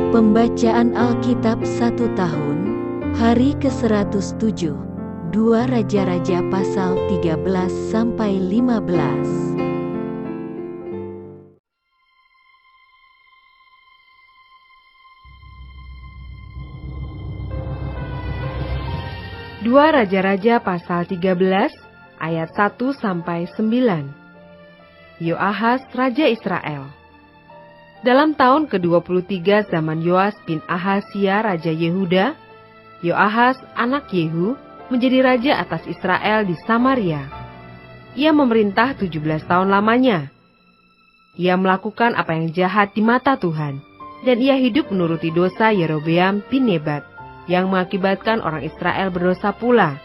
Pembacaan Alkitab 1 tahun, hari ke-107, 2 Raja-Raja pasal 13-15. Dua Raja-Raja pasal 13 ayat 1-9. Yoahas Raja Israel. Dalam tahun ke-23 zaman Yoas bin Ahazia Raja Yehuda, Yoahas anak Yehu menjadi raja atas Israel di Samaria. Ia memerintah 17 tahun lamanya. Ia melakukan apa yang jahat di mata Tuhan, dan ia hidup menuruti dosa Yerobeam bin Nebat, yang mengakibatkan orang Israel berdosa pula.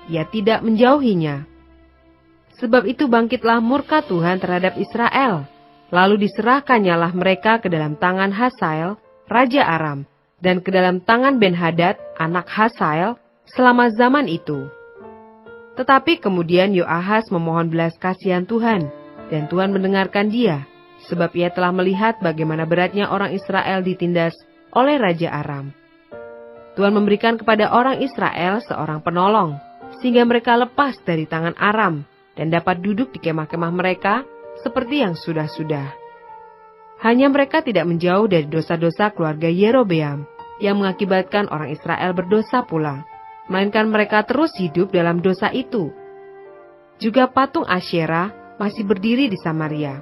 Ia tidak menjauhinya. Sebab itu bangkitlah murka Tuhan terhadap Israel, lalu diserahkannyalah mereka ke dalam tangan Hasael, Raja Aram, dan ke dalam tangan Ben-Hadad, anak Hasael, selama zaman itu. Tetapi kemudian Yoahas memohon belas kasihan Tuhan, dan Tuhan mendengarkan dia, sebab ia telah melihat bagaimana beratnya orang Israel ditindas oleh Raja Aram. Tuhan memberikan kepada orang Israel seorang penolong, sehingga mereka lepas dari tangan Aram, dan dapat duduk di kemah-kemah mereka, seperti yang sudah-sudah. Hanya mereka tidak menjauh dari dosa-dosa keluarga Yerobeam, yang mengakibatkan orang Israel berdosa pula, melainkan mereka terus hidup dalam dosa itu. Juga patung Asyera masih berdiri di Samaria.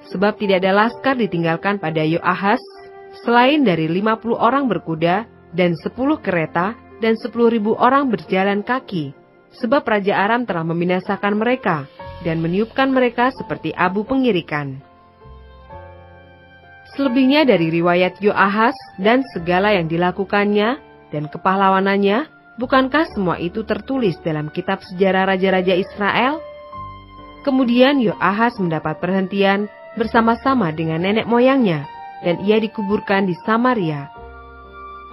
Sebab tidak ada laskar ditinggalkan pada Yoahas, selain dari 50 orang berkuda, dan 10 kereta, dan 10.000 orang berjalan kaki, sebab Raja Aram telah membinasakan mereka, dan meniupkan mereka seperti abu pengirikan. Selebihnya dari riwayat Yoahas dan segala yang dilakukannya, dan kepahlawanannya, bukankah semua itu tertulis dalam kitab sejarah Raja-Raja Israel? Kemudian Yoahas mendapat perhentian bersama-sama dengan nenek moyangnya, dan ia dikuburkan di Samaria.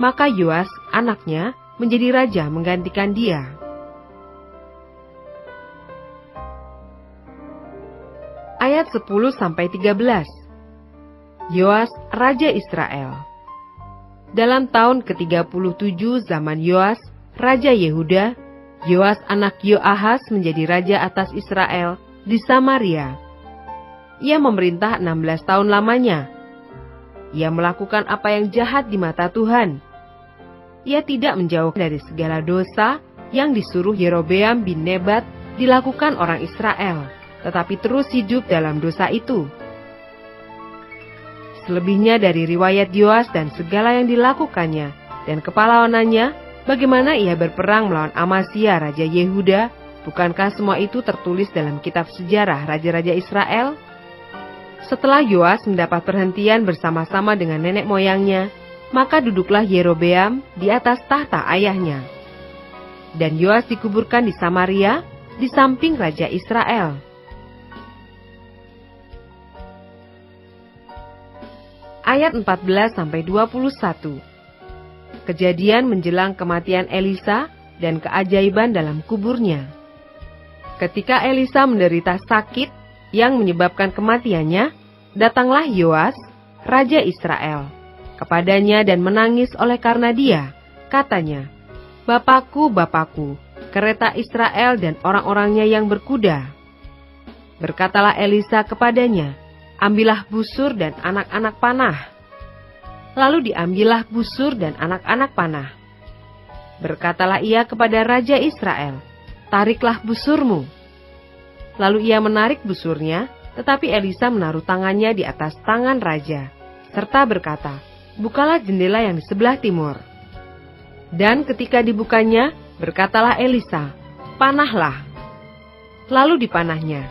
Maka Yoas, anaknya, menjadi raja menggantikan dia. Ayat 10-13. Yoas, Raja Israel. Dalam tahun ke-37 zaman Yoas, Raja Yehuda, Yoas anak Yoahas menjadi raja atas Israel di Samaria. Ia memerintah 16 tahun lamanya. Ia melakukan apa yang jahat di mata Tuhan. Ia tidak menjauh dari segala dosa yang disuruh Yerobeam bin Nebat dilakukan orang Israel, tetapi terus hidup dalam dosa itu. Selebihnya dari riwayat Yoas dan segala yang dilakukannya dan kepahlawanannya, bagaimana ia berperang melawan Amasya Raja Yehuda, bukankah semua itu tertulis dalam kitab sejarah Raja-Raja Israel? Setelah Yoas mendapat perhentian bersama-sama dengan nenek moyangnya, maka duduklah Yerobeam di atas tahta ayahnya. Dan Yoas dikuburkan di Samaria, di samping Raja Israel. Ayat 14-21. Kejadian menjelang kematian Elisa dan keajaiban dalam kuburnya. Ketika Elisa menderita sakit yang menyebabkan kematiannya, datanglah Yoas, Raja Israel, kepadanya dan menangis oleh karena dia. Katanya, "Bapakku, Bapakku, kereta Israel dan orang-orangnya yang berkuda." Berkatalah Elisa kepadanya, "Ambillah busur dan anak-anak panah." Lalu diambillah busur dan anak-anak panah. Berkatalah ia kepada Raja Israel, "Tariklah busurmu." Lalu ia menarik busurnya, tetapi Elisa menaruh tangannya di atas tangan raja, serta berkata, "Bukalah jendela yang di sebelah timur." Dan ketika dibukanya, berkatalah Elisa, "Panahlah." Lalu dipanahnya.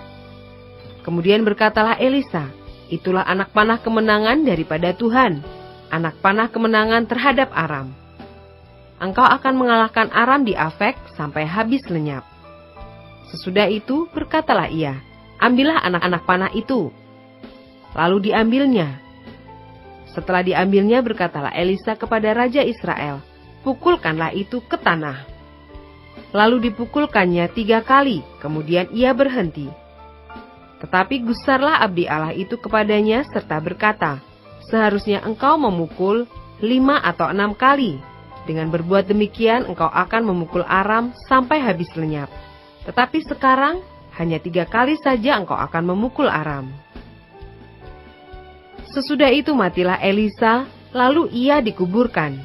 Kemudian berkatalah Elisa, "Itulah anak panah kemenangan daripada Tuhan, anak panah kemenangan terhadap Aram. Engkau akan mengalahkan Aram di Afek sampai habis lenyap." Sesudah itu berkatalah ia, "Ambillah anak-anak panah itu." Lalu diambilnya. Setelah diambilnya berkatalah Elisa kepada Raja Israel, "Pukulkanlah itu ke tanah." Lalu dipukulkannya 3 kali, kemudian ia berhenti. Tetapi gusarlah abdi Allah itu kepadanya serta berkata, seharusnya engkau memukul 5 atau 6 kali. Dengan berbuat demikian engkau akan memukul Aram sampai habis lenyap. Tetapi sekarang hanya 3 kali saja engkau akan memukul Aram." Sesudah itu matilah Elisa, lalu ia dikuburkan.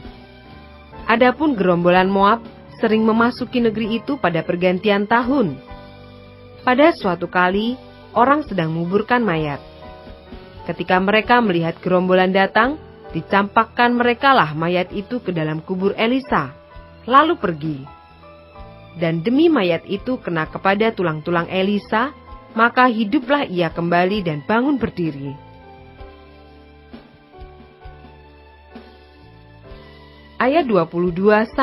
Adapun gerombolan Moab sering memasuki negeri itu pada pergantian tahun. Pada suatu kali, orang sedang menguburkan mayat. Ketika mereka melihat gerombolan datang, dicampakkan merekalah mayat itu ke dalam kubur Elisa, lalu pergi. Dan demi mayat itu kena kepada tulang-tulang Elisa, maka hiduplah ia kembali dan bangun berdiri. Ayat 22-25.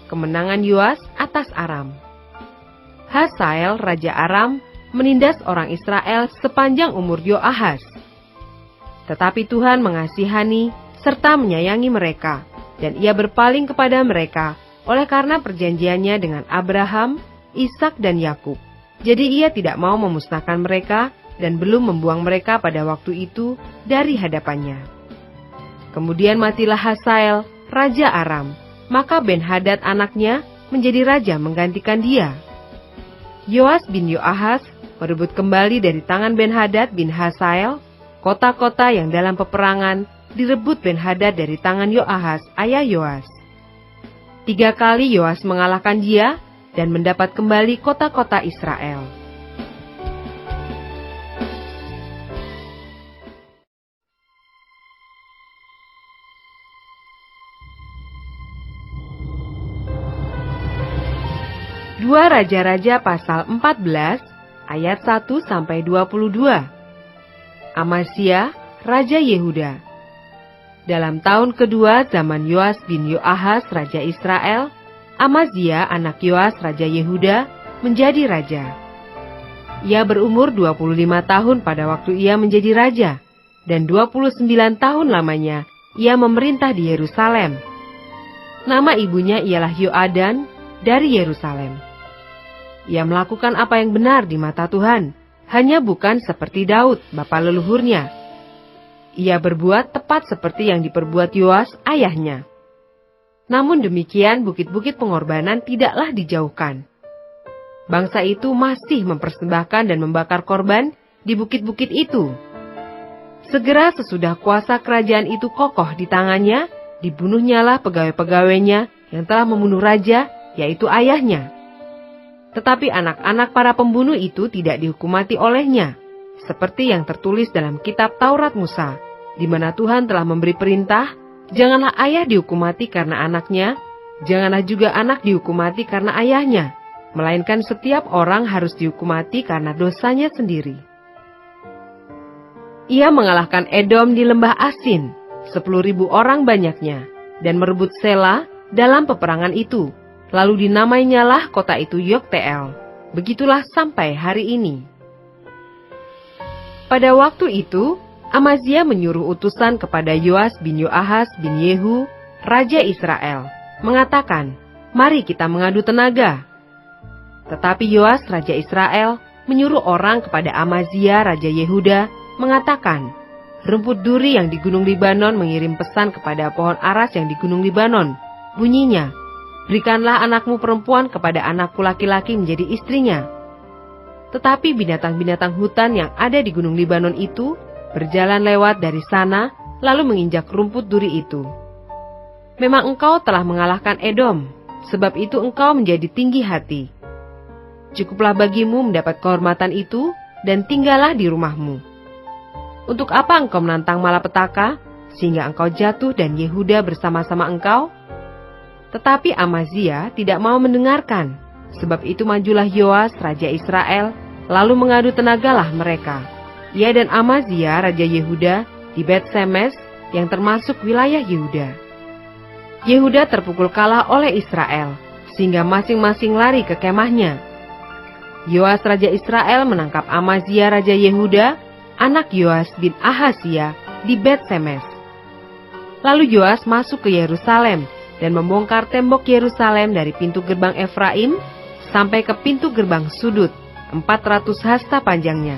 Kemenangan Yoas atas Aram. Hazael, Raja Aram, menindas orang Israel sepanjang umur Yoahaz. Tetapi Tuhan mengasihani serta menyayangi mereka, dan ia berpaling kepada mereka oleh karena perjanjiannya dengan Abraham, Ishak dan Yakub. Jadi ia tidak mau memusnahkan mereka dan belum membuang mereka pada waktu itu dari hadapannya. Kemudian matilah Hazael, Raja Aram, maka Ben-Hadad anaknya menjadi raja menggantikan dia. Yoas bin Yoahaz merebut kembali dari tangan Ben-Hadad bin Hazael kota-kota yang dalam peperangan direbut Ben-Hadad dari tangan Yoahaz, ayah Yoas. 3 kali Yoas mengalahkan dia dan mendapat kembali kota-kota Israel. Dua Raja-Raja pasal 14 ayat 1-22. Amazia, Raja Yehuda. Dalam tahun kedua zaman Yoas bin Yoahaz, Raja Israel, Amazia anak Yoas, Raja Yehuda, menjadi raja. Ia berumur 25 tahun pada waktu ia menjadi raja, dan 29 tahun lamanya ia memerintah di Yerusalem. Nama ibunya ialah Yoadan dari Yerusalem. Ia melakukan apa yang benar di mata Tuhan, hanya bukan seperti Daud, bapa leluhurnya. Ia berbuat tepat seperti yang diperbuat Yoas, ayahnya. Namun demikian, bukit-bukit pengorbanan tidaklah dijauhkan. Bangsa itu masih mempersembahkan dan membakar korban di bukit-bukit itu. Segera sesudah kuasa kerajaan itu kokoh di tangannya, dibunuhnyalah pegawai-pegawainya yang telah membunuh raja, yaitu ayahnya. Tetapi anak-anak para pembunuh itu tidak dihukum mati olehnya, seperti yang tertulis dalam kitab Taurat Musa, di mana Tuhan telah memberi perintah, janganlah ayah dihukum mati karena anaknya, janganlah juga anak dihukum mati karena ayahnya, melainkan setiap orang harus dihukum mati karena dosanya sendiri. Ia mengalahkan Edom di lembah Asin, 10.000 orang banyaknya, dan merebut Sela dalam peperangan itu. Lalu dinamainyalah kota itu Yokteel. Begitulah sampai hari ini. Pada waktu itu, Amazia menyuruh utusan kepada Yoas bin Yoahaz bin Yehu, Raja Israel, mengatakan, "Mari kita mengadu tenaga." Tetapi Yoas, Raja Israel, menyuruh orang kepada Amazia, Raja Yehuda, mengatakan, "Rumput duri yang di Gunung Libanon mengirim pesan kepada pohon aras yang di Gunung Libanon. Bunyinya, berikanlah anakmu perempuan kepada anakku laki-laki menjadi istrinya." Tetapi binatang-binatang hutan yang ada di Gunung Libanon itu berjalan lewat dari sana, lalu menginjak rumput duri itu. "Memang engkau telah mengalahkan Edom, sebab itu engkau menjadi tinggi hati. Cukuplah bagimu mendapat kehormatan itu, dan tinggallah di rumahmu. Untuk apa engkau menantang malapetaka, sehingga engkau jatuh dan Yehuda bersama-sama engkau?" Tetapi Amazia tidak mau mendengarkan, sebab itu majulah Yoas, Raja Israel, lalu mengadu tenagalah mereka. Ia dan Amazia, Raja Yehuda, di Bet-Semes, yang termasuk wilayah Yehuda. Yehuda terpukul kalah oleh Israel, sehingga masing-masing lari ke kemahnya. Yoas, Raja Israel, menangkap Amazia, Raja Yehuda, anak Yoas bin Ahazia, di Bet-Semes. Lalu Yoas masuk ke Yerusalem, dan membongkar tembok Yerusalem dari pintu gerbang Efraim sampai ke pintu gerbang sudut, 400 hasta panjangnya.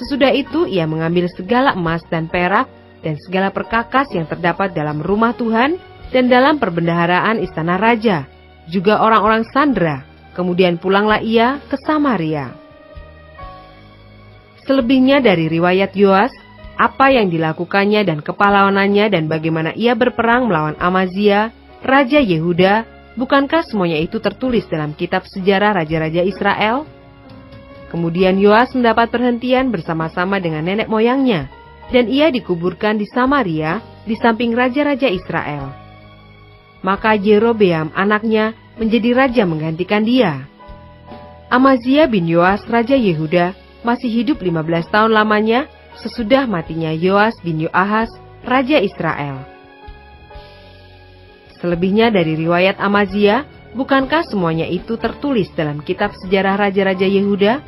Sesudah itu ia mengambil segala emas dan perak dan segala perkakas yang terdapat dalam rumah Tuhan dan dalam perbendaharaan istana raja, juga orang-orang sandera. Kemudian pulanglah ia ke Samaria. Selebihnya dari riwayat Yoas, apa yang dilakukannya dan kepahlawanannya dan bagaimana ia berperang melawan Amazia, Raja Yehuda, bukankah semuanya itu tertulis dalam kitab sejarah Raja-Raja Israel? Kemudian Yoas mendapat perhentian bersama-sama dengan nenek moyangnya, dan ia dikuburkan di Samaria di samping Raja-Raja Israel. Maka Yerobeam anaknya menjadi raja menggantikan dia. Amazia bin Yoas Raja Yehuda masih hidup 15 tahun lamanya sesudah matinya Yoas bin Yoahas Raja Israel. Selebihnya dari riwayat Amazia, bukankah semuanya itu tertulis dalam kitab sejarah Raja-Raja Yehuda?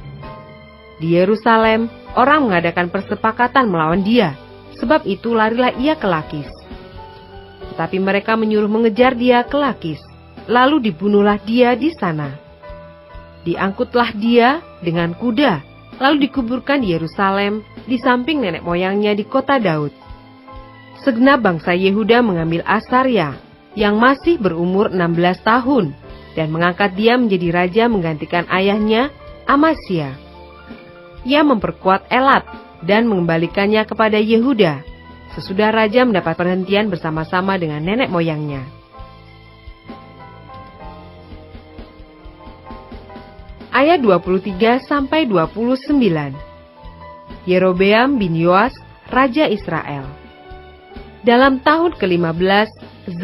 Di Yerusalem, orang mengadakan persepakatan melawan dia, sebab itu larilah ia ke Lakis. Tetapi mereka menyuruh mengejar dia ke Lakis, lalu dibunuhlah dia di sana. Diangkutlah dia dengan kuda, lalu dikuburkan di Yerusalem, di samping nenek moyangnya di kota Daud. Segenap bangsa Yehuda mengambil Asaria, yang masih berumur 16 tahun, dan mengangkat dia menjadi raja menggantikan ayahnya, Amasya. Ia memperkuat Elat, dan mengembalikannya kepada Yehuda, sesudah raja mendapat perhentian bersama-sama dengan nenek moyangnya. Ayat 23-29. Yerobeam bin Yoas, Raja Israel. Dalam tahun ke-15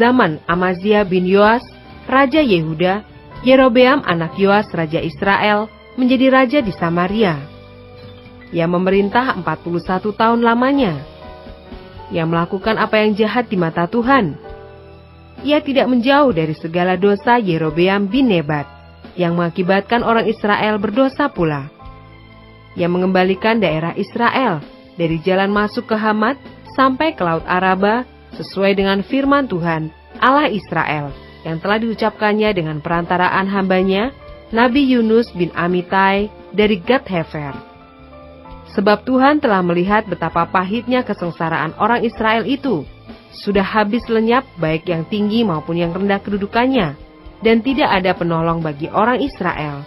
zaman Amazia bin Yoas, Raja Yehuda, Yerobeam anak Yoas Raja Israel menjadi raja di Samaria. Ia memerintah 41 tahun lamanya. Ia melakukan apa yang jahat di mata Tuhan. Ia tidak menjauh dari segala dosa Yerobeam bin Nebat, yang mengakibatkan orang Israel berdosa pula. Ia mengembalikan daerah Israel dari jalan masuk ke Hamat sampai ke Laut Araba, sesuai dengan firman Tuhan, Allah Israel, yang telah diucapkannya dengan perantaraan hambanya, Nabi Yunus bin Amitai dari Gad-Hefer. Sebab Tuhan telah melihat betapa pahitnya kesengsaraan orang Israel itu, sudah habis lenyap baik yang tinggi maupun yang rendah kedudukannya, dan tidak ada penolong bagi orang Israel.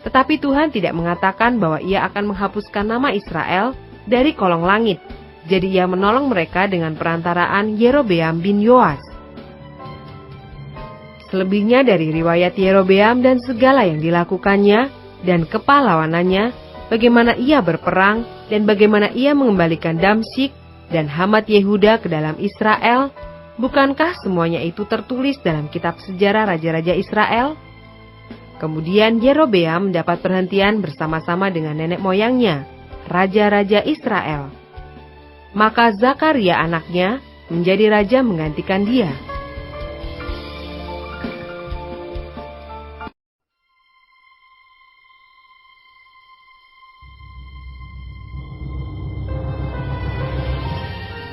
Tetapi Tuhan tidak mengatakan bahwa ia akan menghapuskan nama Israel dari kolong langit, jadi ia menolong mereka dengan perantaraan Yerobeam bin Yoas. Selebihnya dari riwayat Yerobeam dan segala yang dilakukannya, dan kepahlawanannya, bagaimana ia berperang, dan bagaimana ia mengembalikan Damsyik dan Hamat Yehuda ke dalam Israel, bukankah semuanya itu tertulis dalam kitab sejarah Raja-Raja Israel? Kemudian Yerobeam mendapat perhentian bersama-sama dengan nenek moyangnya, Raja-Raja Israel. Maka Zakaria anaknya menjadi raja menggantikan dia.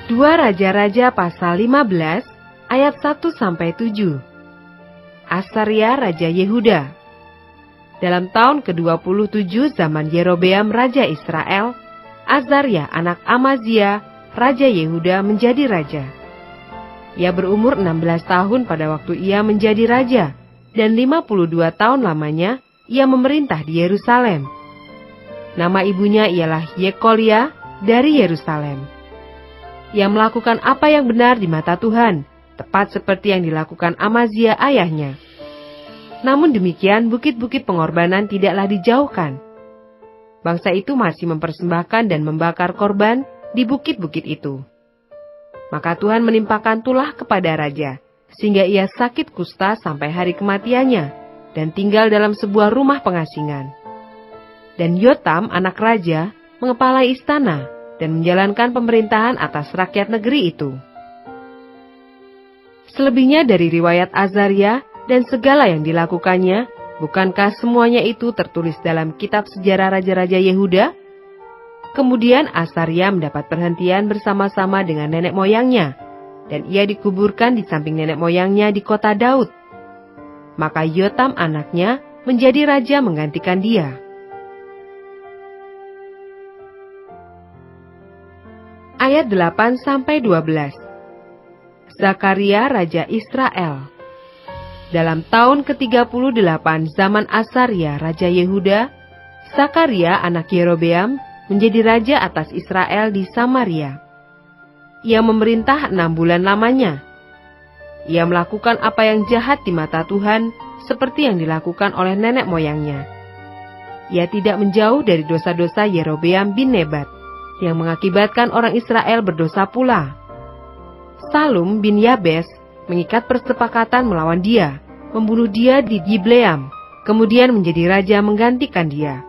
Dua Raja-Raja pasal 15 ayat 1-7. Asaria Raja Yehuda. Dalam tahun ke-27 zaman Yerobeam Raja Israel, Azaria anak Amazia Raja Yehuda menjadi raja. Ia berumur 16 tahun pada waktu ia menjadi raja, dan 52 tahun lamanya ia memerintah di Yerusalem. Nama ibunya ialah Yekolia dari Yerusalem. Ia melakukan apa yang benar di mata Tuhan, tepat seperti yang dilakukan Amazia ayahnya. Namun demikian, bukit-bukit pengorbanan tidaklah dijauhkan. Bangsa itu masih mempersembahkan dan membakar korban di bukit-bukit itu. Maka Tuhan menimpakan tulah kepada raja, sehingga ia sakit kusta sampai hari kematiannya, dan tinggal dalam sebuah rumah pengasingan. Dan Yotam anak raja mengepalai istana, dan menjalankan pemerintahan atas rakyat negeri itu. Selebihnya dari riwayat Azaria dan segala yang dilakukannya, bukankah semuanya itu tertulis dalam kitab sejarah Raja-Raja Yehuda? Kemudian Asaria mendapat perhentian bersama-sama dengan nenek moyangnya, dan ia dikuburkan di samping nenek moyangnya di kota Daud. Maka Yotam anaknya menjadi raja menggantikan dia. ayat 8-12. Zakaria Raja Israel. Dalam tahun ke-38 zaman Asaria Raja Yehuda, Zakaria anak Yerobeam menjadi raja atas Israel di Samaria. Ia memerintah 6 bulan lamanya. Ia melakukan apa yang jahat di mata Tuhan, seperti yang dilakukan oleh nenek moyangnya. Ia tidak menjauh dari dosa-dosa Yerobeam bin Nebat, yang mengakibatkan orang Israel berdosa pula. Salum bin Yabes mengikat persepakatan melawan dia, membunuh dia di Gibleam, kemudian menjadi raja menggantikan dia.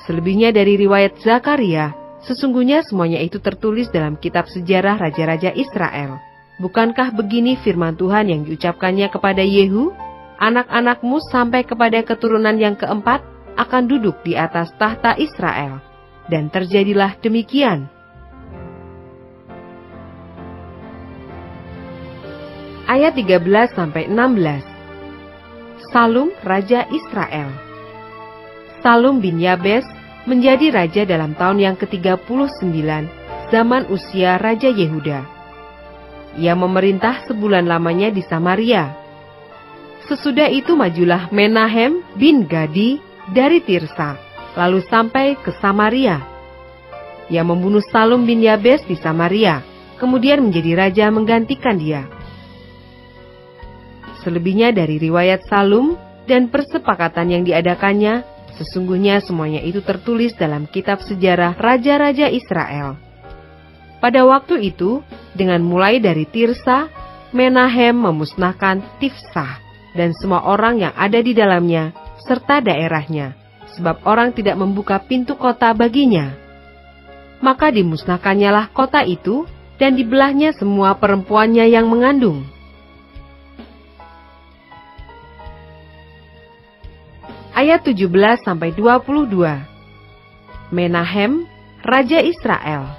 Selebihnya dari riwayat Zakaria, sesungguhnya semuanya itu tertulis dalam kitab sejarah raja-raja Israel. Bukankah begini firman Tuhan yang diucapkannya kepada Yehu? Anak-anakmu sampai kepada keturunan yang keempat akan duduk di atas tahta Israel. Dan terjadilah demikian. Ayat 13-16. Salum Raja Israel. Salum bin Yabes menjadi raja dalam tahun yang ke-39 zaman usia Raja Yehuda. Ia memerintah sebulan lamanya di Samaria. Sesudah itu majulah Menahem bin Gadi dari Tirsa, lalu sampai ke Samaria. Ia membunuh Salum bin Yabes di Samaria, kemudian menjadi raja menggantikan dia. Selebihnya dari riwayat Salum dan persepakatan yang diadakannya, sesungguhnya semuanya itu tertulis dalam kitab sejarah raja-raja Israel. Pada waktu itu, dengan mulai dari Tirsa, Menahem memusnahkan Tifsah dan semua orang yang ada di dalamnya, serta daerahnya, sebab orang tidak membuka pintu kota baginya. Maka dimusnahkannya lah kota itu, dan dibelahnya semua perempuannya yang mengandung. Ayat 17-22. Menahem, Raja Israel.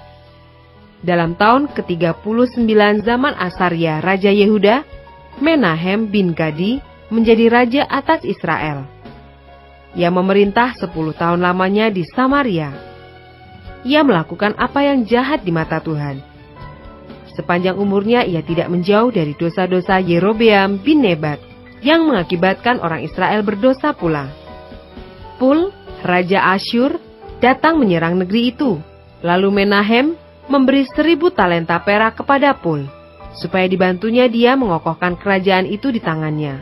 Dalam tahun ke-39 zaman Asaria Raja Yehuda, Menahem bin Gadi menjadi raja atas Israel. Ia memerintah 10 tahun lamanya di Samaria. Ia melakukan apa yang jahat di mata Tuhan. Sepanjang umurnya ia tidak menjauh dari dosa-dosa Yerobeam bin Nebat, yang mengakibatkan orang Israel berdosa pula. Pul, Raja Asyur, datang menyerang negeri itu. Lalu Menahem memberi 1000 talenta perak kepada Pul, supaya dibantunya dia mengokohkan kerajaan itu di tangannya.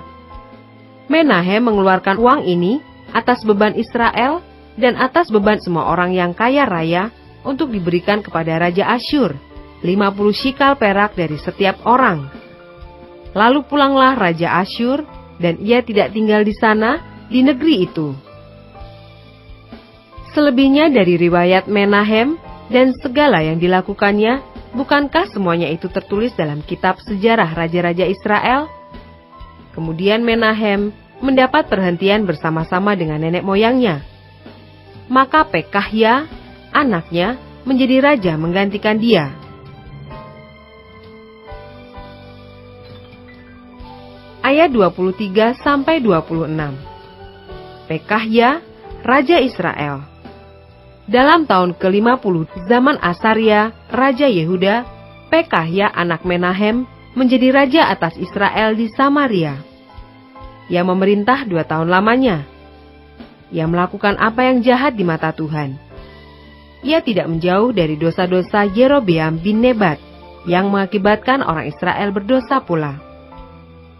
Menahem mengeluarkan uang ini atas beban Israel dan atas beban semua orang yang kaya raya untuk diberikan kepada Raja Asyur, 50 shikal perak dari setiap orang. Lalu pulanglah Raja Asyur, dan ia tidak tinggal di sana, di negeri itu. Selebihnya dari riwayat Menahem dan segala yang dilakukannya, bukankah semuanya itu tertulis dalam kitab sejarah raja-raja Israel? Kemudian Menahem mendapat perhentian bersama-sama dengan nenek moyangnya. Maka Pekahya, anaknya, menjadi raja menggantikan dia. Ayat 23-26. Pekahya, Raja Israel. Dalam tahun ke-50 zaman Asaria, Raja Yehuda, Pekahya anak Menahem menjadi raja atas Israel di Samaria. Ia memerintah 2 tahun lamanya. Ia melakukan apa yang jahat di mata Tuhan. Ia tidak menjauh dari dosa-dosa Yerobeam bin Nebat, yang mengakibatkan orang Israel berdosa pula.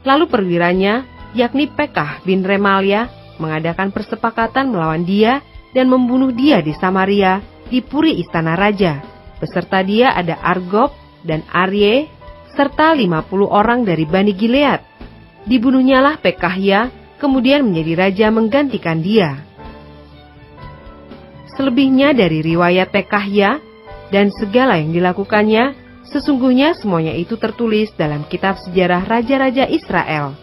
Lalu perwiranya, yakni Pekah bin Remalia, mengadakan persepakatan melawan dia dan membunuh dia di Samaria, di puri istana raja. Beserta dia ada Argob dan Arye, serta 50 orang dari Bani Gilead. Dibunuhnyalah Pekahya, kemudian menjadi raja menggantikan dia. Selebihnya dari riwayat Pekahya dan segala yang dilakukannya, sesungguhnya semuanya itu tertulis dalam kitab sejarah raja-raja Israel.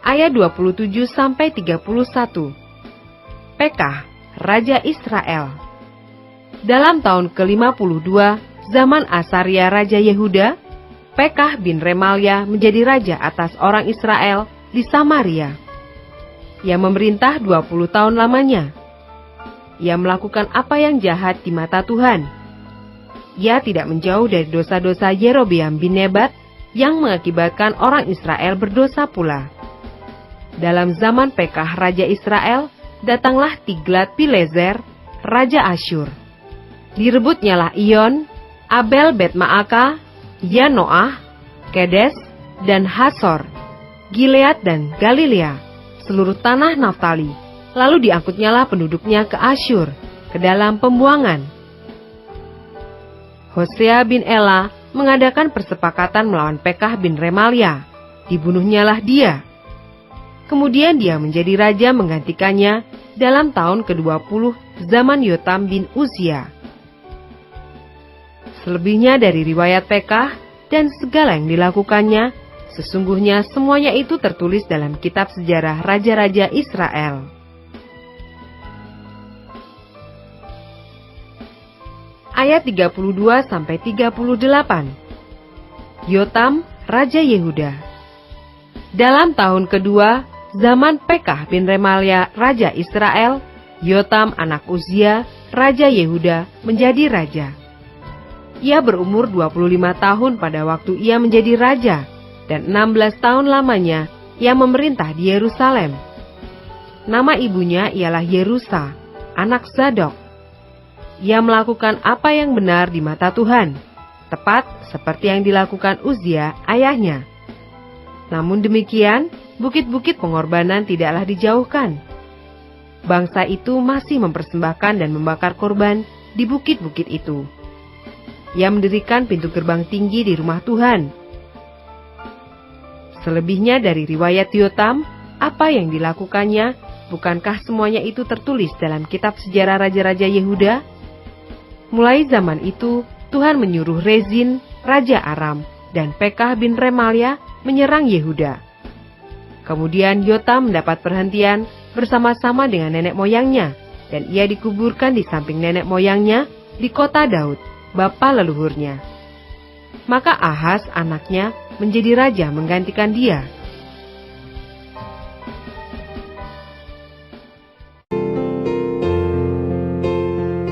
Ayat 27-31. Pekah, Raja Israel. Dalam tahun ke-52 zaman Asaria Raja Yehuda, Pekah bin Remalia menjadi raja atas orang Israel di Samaria. Ia memerintah 20 tahun lamanya. Ia melakukan apa yang jahat di mata Tuhan. Ia tidak menjauh dari dosa-dosa Yerobeam bin Nebat yang mengakibatkan orang Israel berdosa pula. Dalam zaman Pekah Raja Israel, datanglah Tiglat-Pileser, Raja Asyur. Direbutnyalah Iyon, Abel Bet-Maaka, Yanoah, Kedes, dan Hasor, Gilead dan Galilea, seluruh tanah Naftali. Lalu diangkutnyalah penduduknya ke Asyur, ke dalam pembuangan. Hosea bin Ela mengadakan persepakatan melawan Pekah bin Remalia. Dibunuhnyalah dia. Kemudian dia menjadi raja menggantikannya dalam tahun ke-20 zaman Yotam bin Uzia. Selebihnya dari riwayat Pekah dan segala yang dilakukannya, sesungguhnya semuanya itu tertulis dalam kitab sejarah raja-raja Israel. Ayat 32-38. Yotam, Raja Yehuda. Dalam tahun kedua, zaman Pekah bin Remalia, Raja Israel, Yotam anak Uzia, Raja Yehuda, menjadi raja. Ia berumur 25 tahun pada waktu ia menjadi raja, dan 16 tahun lamanya ia memerintah di Yerusalem. Nama ibunya ialah Yerusa, anak Zadok. Ia melakukan apa yang benar di mata Tuhan, tepat seperti yang dilakukan Uzia ayahnya. Namun demikian, bukit-bukit pengorbanan tidaklah dijauhkan. Bangsa itu masih mempersembahkan dan membakar korban di bukit-bukit itu. Ia mendirikan pintu gerbang tinggi di rumah Tuhan. Selebihnya dari riwayat Yotam, apa yang dilakukannya, bukankah semuanya itu tertulis dalam kitab sejarah raja-raja Yehuda? Mulai zaman itu, Tuhan menyuruh Rezin, Raja Aram, dan Pekah bin Remalia menyerang Yehuda. Kemudian Yotam mendapat perhentian bersama-sama dengan nenek moyangnya, dan ia dikuburkan di samping nenek moyangnya di kota Daud, bapa leluhurnya. Maka Ahaz anaknya menjadi raja menggantikan dia.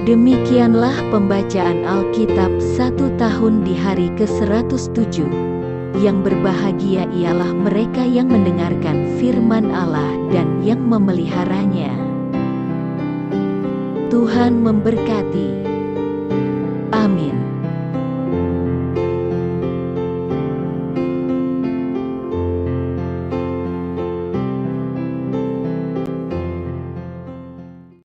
Demikianlah pembacaan Alkitab 1 tahun di hari ke-107. Yang berbahagia ialah mereka yang mendengarkan firman Allah dan yang memeliharanya. Tuhan memberkati. Amin.